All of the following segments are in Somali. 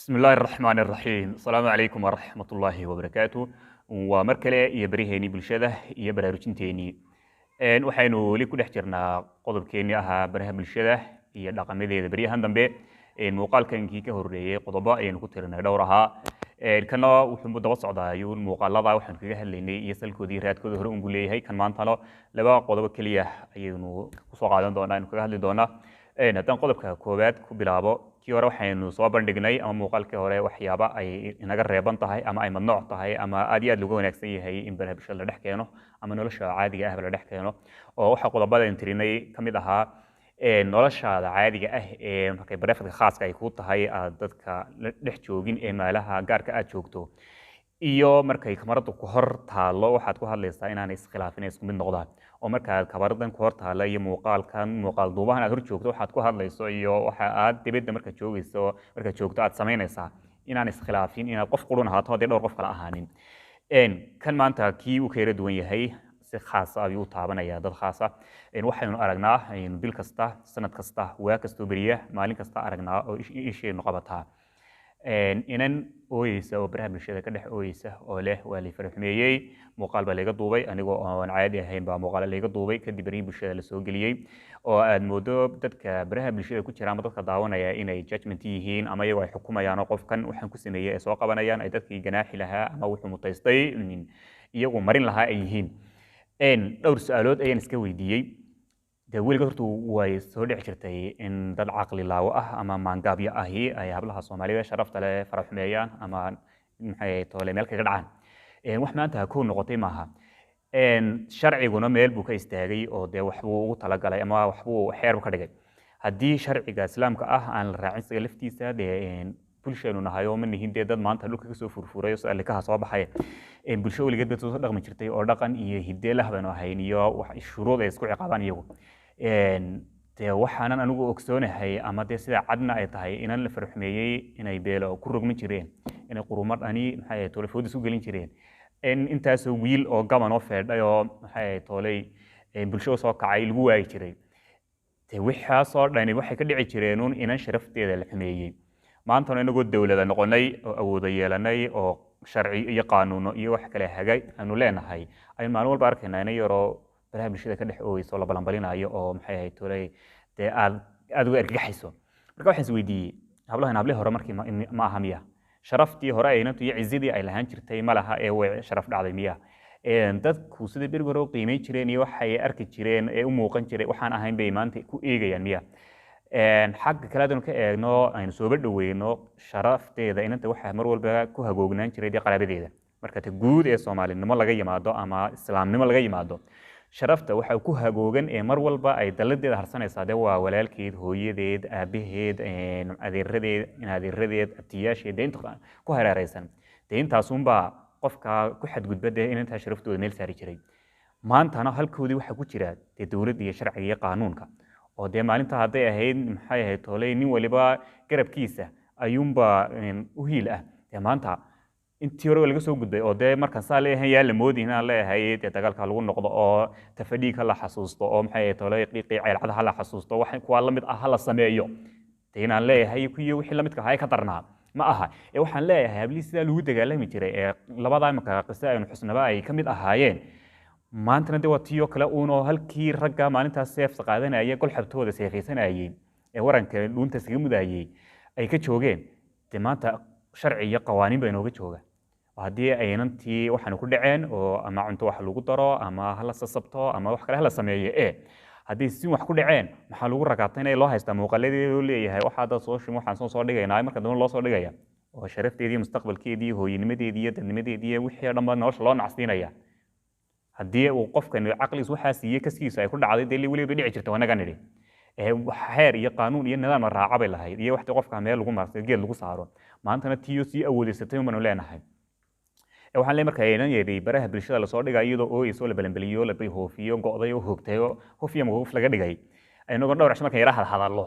بسم الله الرحمن الرحيم السلام عليكم ورحمة الله وبركاته ومركلة يبريهني بالشدة يبرارجنتيني waxaynu weli ku dhex jirnaa qodobkeenii ahaa baraha bulshada iyo dhaqamadeeda baryahan dambe muuqaalkankii ka horreeyay qodobo ayaynu ku tirinay dhowr ahaa kana wuxuu daba socdaayuun muuqaalada waxaan kaga hadlaynay iyo salkoodii raadkooda hore ungu leeyahay kan maantana laba qodobo keliya ayaynu kusoo qaadan doonaa aynu kaga hadli doonaa haddaan qodobka koowaad ku bilaabo kii hore waxaynu soo bandhignay ama muuqaalkii hore waxyaaba ay inaga reeban tahay ama ay mamnuuc tahay ama aad iyo aad looga wanaagsan yahay in baraha bulshada la dhex keeno ama nolosha caadiga ah la dhex keeno oo waxa qodobadaan tirinay kamid ahaa noloshaada caadiga ah ee markay barafadka khaaska ay ku tahay aad dadka dhex joogin ee meelaha gaarka aad joogto iyo markay kamaradu ku hor taalo waxaad ku hadlaysaa inaanay iskhilaafin isku mid noqdaan oo markaad kamaradan ku hor taala iyo muuqaal duubahan aad hor joogto waxaad ku hadlayso iyo waxa aad dibadda markaad joogto aad samaynaysaa inaan iskhilaafin inaad qof qurun ahaato haddii dhowr qof kala ahaanin kan maanta kii uu kayra duwan yahay si khaas ah ayuu taabanaya dad khaas ah waxaynu aragnaa bil kasta sanad kasta waa kastoo beriya maalin kasta aragnaa oo isheenu qabataa inan ooyeysa oo baraha bulshada ka dhex ooyeysa oo leh waa la farxumeeyey muuqaal baa layga duubay anigoo aan caadi ahayn baa muuqaal layga duubay kadib barihii bulshada la soo geliyey oo aad moodo dadka baraha bulshada ku jira ama dadka daawanaya inay judgment yihiin ama iyagoo ay xukumayaan oo qofkan waxaan ku sameeyey ay soo qabanayaan ay dadkii ganaaxi lahaa ama wuxuu mutaystay iyagu marin lahaa ay yihiin dhowr su-aalood ayaan iska weydiiyey dee weligood horta way soo dhici jirtay in dad caqli laawo ah ama maangaabyo ahi ay hablaha soomaalida sharafta leh faraxumeeyaan ama maxay toole meel kaga dhacaan wax maanta kow noqotay maaha sharciguna meel buu ka istaagay oo dee waxbuu ugu talagalay ama waxbuu xeer ka dhigay haddii sharciga islaamka ah aan la raacin isaga laftiisa dee bulsheenu nahay oo ma nihin dee dad maanta dhulka kasoo furfuray oo alikaha soo baxay bulsho weligeed bad soo dhaqmi jirtay oo dhaqan iyo hidde lah baynu ahayn iyo shuruud ay isku ciqaabaan iyagu dee waxaanan anigu ogsoonahay ama dee sida cadna ay tahay inan la farxumeeyey inay beelo ku rogmin jireen inay qurumad ani maxay toolefooda isu gelin jireen intaasoo wiil oo gaban oo feedhay oo maxay tooley bulshada soo kacay lagu waayi jiray dee waxaasoo dhani waxay ka dhici jireenuun inan sharafteeda la xumeeyey maantana inagoo dowlada noqonay oo awooda yeelanay oo sharci iyo qaanuuno iyo wax kale hagay aanu leenahay aynu maalin walba arkaynaa ina yaroo baraha bulshada ka dhex ooyeyso la balanbalinayo oo maxay ahayd tolay dee aad uga argagaxayso marka waxaan is weydiiyey hablahan hablihii hore markii ma aha miya sharaftii hore aynantu iyo cizadii ay lahaan jirtay ma laha ee way sharaf dhacday miya dadku sida berigi hore u qiimeyn jireen iyo waxay arki jireen ee u muuqan jiray waxaan ahayn bay maanta ku eegayaan miya xagga kale haddaynu ka eegno aynu sooba dhoweyno sharafteeda inanta waxaa mar walba ku hagoognaan jiray dee qaraabadeeda marka ta guud ee soomaalinimo laga yimaado ama islaamnimo laga yimaado sharafta waxa ku hagoogan ee mar walba ay daladeeda harsanaysaa dee waa walaalkeed hooyadeed aabaheed adeeradeed abtiyaasheed dee inta ku hareeraysan dee intaasunbaa qofka ku xadgudba dee inantaa sharaftooda meel saari jiray maantana halkoodii waxaa ku jira dee dowladda iyo sharciga iyo qaanuunka oo dee maalinta hadday ahayd maxay ahayd tooley nin waliba garabkiisa ayuunba u hiil ah dee maanta intii hore laga soo gudbay oo dee markaan saa leeyahay yaa la moodi inaan leeyahay dee dagaalka lagu noqdo oo tafadhiig ha la xasuusto oo maxay ahayd tooley qiiqii ceylcada ha la xasuusto wax kuwa la mid ah ha la sameeyo dee inaan leeyahay kuyo wixii la midka ahaa ka darnaa ma aha waxaan leeyahay hablii sidaa lagu dagaalami jiray ee labada imika qise aynu xusnaba ay ka mid ahaayeen maantana dee waa tiyo kale uunoo halkii ragga maalintaas seefta qaadanaya golxabtooda seefaysanayey ee waranka dhuunta isaga mudayey ay ka joogeen dee maanta sharci iyo qawaaniin baa inooga jooga haddii aynantii waxaanu ku dhaceen oo ama cunto wax lagu daro ama hala sasabto ama wax kale hala sameeyo haddii si wax ku dhaceen maxaa lagu ragaabtay inay loo haystaa muuqaaladeedu leeyahay waxaa dad soo shim waxaan soo dhigaynaa marka dambe loo soo dhigaya oo sharafteedii mustaqbalkeedii hooyanimadeedii iyo dadnimadeedii wixii dhanba nolosha loo nacsiinaya haddii uu qofkan caqligiis waxaa siiyey kaskiisa ay ku dhacday dee weliba dhici jirta wanaga nidhi xeer iyo qaanuun iyo nidaam la raaca bay lahayd iyo waxtii qofka meel lagu maartay geed lagu saaro maantana tiyo sii awoodeysatay umbanu leenahay waxaan leeyahay marka aynan yeedhay baraha bulshada lasoo dhigay iyadoo ooyeyso la balanbeliyo la bayhoofiyo go'day oo hoogtay oo hofiya maguuf laga dhigay aynagoon dhowr cisho marka yara hadhadallo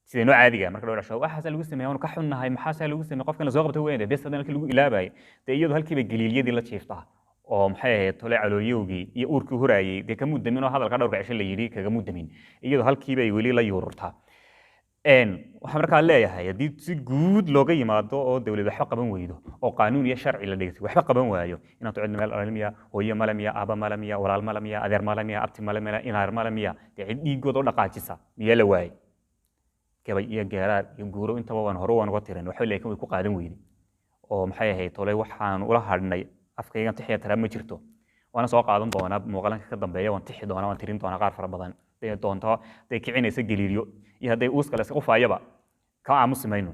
sidee noo caadiga marka dhowr cisho waxaasaa lagu sameeya waanu ka xunnahay maxaasaa lagu sameeya qofkan lasoo qabta weyn bes haddana halkii lagu ilaabayay dee iyadoo halkiiba galiilyadii la jiiftaa oo maxay ahayd tole calooyowgii iyo uurkii huraayey dee kamuu damin oo hadalka dhowrka cisho la yidhi kagamu damin iyadoo halkiiba ay weli la yuururtaa waxaan markaa leeyahay haddii si guud looga yimaado oo dawlad waxba qaban weydo oo qaanuun iyo sharci la dhigtay waxba qaban waayo inaad cidna meel almiya hooyo malamiya aba malamiya walaal malamiya adeer malamiya abti malamiya inaar malamiya dee dhiigood oo dhaqaajisa miyaa la waayay gabay iyo geeraar iyo guuro intaba waan hore waan uga tirin waxa laakiin way ku qaadan weyday oo maxay ahayd tolay waxaan ula hadhnay afkaygan tixiya tara ma jirto waana soo qaadan doonaa muuqaalanka ka dambeeya waan tixi doonaa waan tirin doonaa qaar fara badan day doonto day kicinaysa galiiliyo iyo haday uuska la isku faayaba ka aamusimayno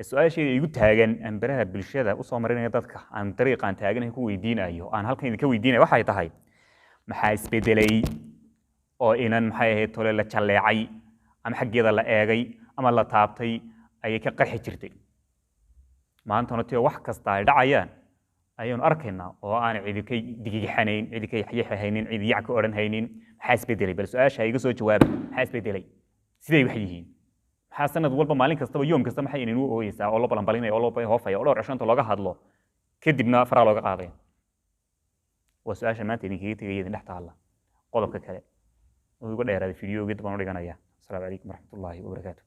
su'aasheeda igu taagan aan baraha bulshada u soo marinaya dadka aan dariiqan taaganahay ku weydiinayo aan halkan idinka weydiinayo waxay tahay maxaa isbedelay oo inan maxay ahayd tole la jaleecay ama xaggeeda la eegay ama la taabtay ayay ka qarxi jirtay maantana tii wax kasta ay dhacayaan ayaynu arkaynaa oo aan cidi ka digigixanayn cidi ka yaxyaxaynin cidi yac ka oran haynin maxaa isbedelay bal su'aasha iga soo jawaab maxaa isbedelay sidee wax yihiin maxaa sanad walba maalin kastaba yoom kasta maxay inuu ooyeysaa oo la balanbalinaya oo loo hoofaya oo dhowr cishanta looga hadlo kadibna faraa looga qaaday waa su'aasha maanta idinkaga tegaya idin dhex taalla qodobka kale oo ugu dheeraaday fiidiyowgii dib aan u dhiganaya asalaamu calaykum waraxmatullaahi wabarakaatu